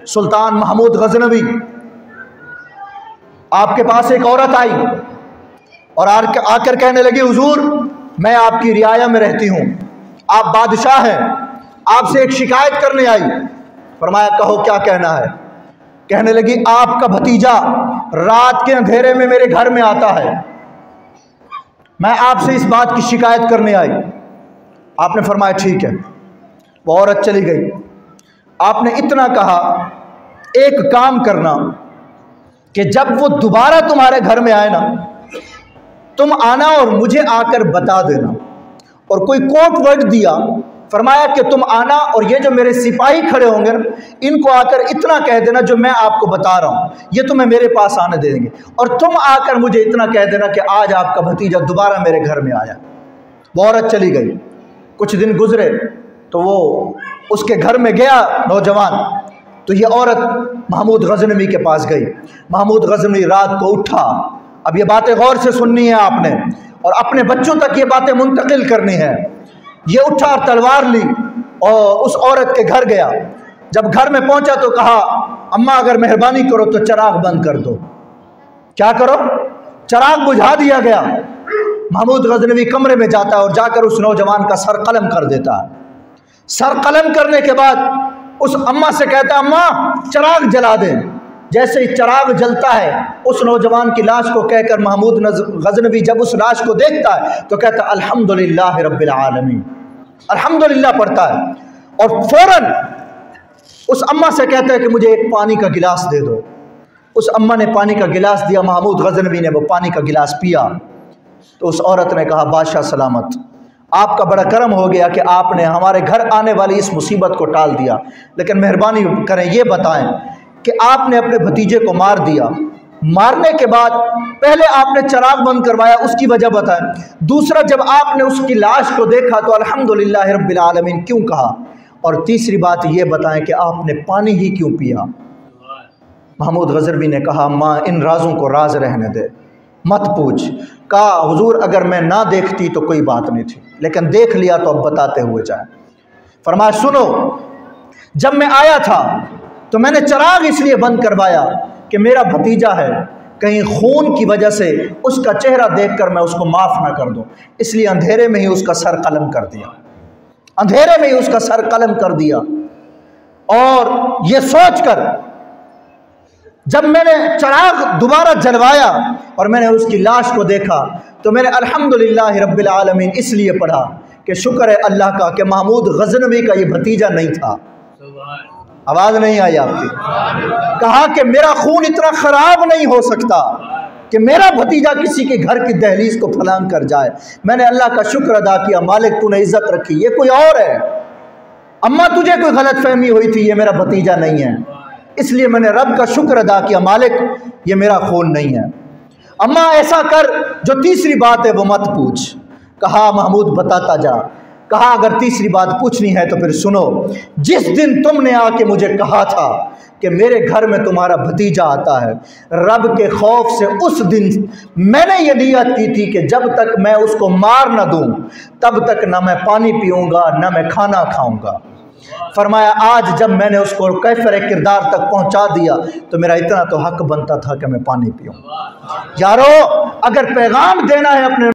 سلطان محمود غزنوی، آپ کے پاس ایک عورت آئی اور آ کر کہنے لگی حضور میں آپ کی رعایا میں رہتی ہوں، آپ بادشاہ ہیں، آپ سے ایک شکایت کرنے آئی۔ فرمایا کہو کیا کہنا ہے؟ کہنے لگی آپ کا بھتیجا رات کے اندھیرے میں میرے گھر میں آتا ہے، میں آپ سے اس بات کی شکایت کرنے آئی۔ آپ نے فرمایا ٹھیک ہے۔ وہ عورت چلی گئی۔ آپ نے اتنا کہا ایک کام کرنا کہ جب وہ دوبارہ تمہارے گھر میں آئے نا تم آنا اور مجھے آ کر بتا دینا، اور کوئی کوڈ ورڈ دیا۔ فرمایا کہ تم آنا اور یہ جو میرے سپاہی کھڑے ہوں گے ان کو آ کر اتنا کہہ دینا جو میں آپ کو بتا رہا ہوں، یہ تمہیں میرے پاس آنے دیں گے، اور تم آ کر مجھے اتنا کہہ دینا کہ آج آپ کا بھتیجا دوبارہ میرے گھر میں آیا۔ وہ عورت چلی گئی۔ کچھ دن گزرے تو وہ اس کے گھر میں گیا نوجوان، تو یہ عورت محمود غزنوی کے پاس گئی۔ محمود غزنوی رات کو اٹھا، اب یہ باتیں غور سے سننی ہے آپ نے اور اپنے بچوں تک یہ باتیں منتقل کرنی ہے۔ یہ اٹھا اور تلوار لی اور اس عورت کے گھر گیا۔ جب گھر میں پہنچا تو کہا اماں اگر مہربانی کرو تو چراغ بند کر دو۔ کیا کرو؟ چراغ بجھا دیا گیا۔ محمود غزنوی کمرے میں جاتا ہے اور جا کر اس نوجوان کا سر قلم کر دیتا ہے۔ سر قلم کرنے کے بعد اس اماں سے کہتا ہے اماں چراغ جلا دیں۔ جیسے ہی چراغ جلتا ہے اس نوجوان کی لاش کو کہہ کر محمود غزنوی جب اس لاش کو دیکھتا ہے تو کہتا ہے الحمدللہ رب العالمین، الحمدللہ پڑھتا ہے، اور فوراً اس اماں سے کہتا ہے کہ مجھے ایک پانی کا گلاس دے دو۔ اس اماں نے پانی کا گلاس دیا، محمود غزنوی نے وہ پانی کا گلاس پیا۔ تو اس عورت نے کہا بادشاہ سلامت، آپ کا بڑا کرم ہو گیا کہ آپ نے ہمارے گھر آنے والی اس مصیبت کو ٹال دیا، لیکن مہربانی کریں یہ بتائیں کہ آپ نے اپنے بھتیجے کو مار دیا، مارنے کے بعد پہلے آپ نے چراغ بند کروایا، اس کی وجہ بتائیں، دوسرا جب آپ نے اس کی لاش کو دیکھا تو الحمدللہ رب العالمین کیوں کہا، اور تیسری بات یہ بتائیں کہ آپ نے پانی ہی کیوں پیا۔ محمود غزنوی نے کہا ماں ان رازوں کو راز رہنے دے، مت پوچھ۔ کہا حضور اگر میں نہ دیکھتی تو کوئی بات نہیں تھی، لیکن دیکھ لیا تو اب بتاتے ہوئے جائیں۔ فرمایا سنو، جب میں آیا تھا تو میں نے چراغ اس لیے بند کروایا کہ میرا بھتیجا ہے، کہیں خون کی وجہ سے اس کا چہرہ دیکھ کر میں اس کو معاف نہ کر دوں، اس لیے اندھیرے میں ہی اس کا سر قلم کر دیا، اندھیرے میں ہی اس کا سر قلم کر دیا۔ اور یہ سوچ کر جب میں نے چراغ دوبارہ جلوایا اور میں نے اس کی لاش کو دیکھا تو میں نے الحمدللہ رب العالمین اس لیے پڑھا کہ شکر ہے اللہ کا کہ محمود غزنوی کا یہ بھتیجا نہیں تھا۔ آواز نہیں آئی آپ کی؟ کہا کہ میرا خون اتنا خراب نہیں ہو سکتا کہ میرا بھتیجا کسی کے گھر کی دہلیز کو پھلانگ کر جائے۔ میں نے اللہ کا شکر ادا کیا، مالک تو نے عزت رکھی، یہ کوئی اور ہے، اماں تجھے کوئی غلط فہمی ہوئی تھی، یہ میرا بھتیجا نہیں ہے، اس لیے میں نے رب کا شکر ادا کیا، مالک یہ میرا خون نہیں ہے۔ اماں ایسا کر، جو تیسری بات ہے وہ مت پوچھ۔ کہا محمود بتاتا جا۔ کہا اگر تیسری بات پوچھنی ہے تو پھر سنو، جس دن تم نے آ کے مجھے کہا تھا کہ میرے گھر میں تمہارا بھتیجا آتا ہے، رب کے خوف سے اس دن میں نے یہ نیت کی تھی کہ جب تک میں اس کو مار نہ دوں تب تک نہ میں پانی پیوں گا نہ میں کھانا کھاؤں گا۔ فرمایا آج جب میں نے اس کو کیفر کردار تک پہنچا دیا تو میرا اتنا تو حق بنتا تھا کہ میں پانی پیوں۔ یارو اگر پیغام دینا ہے اپنے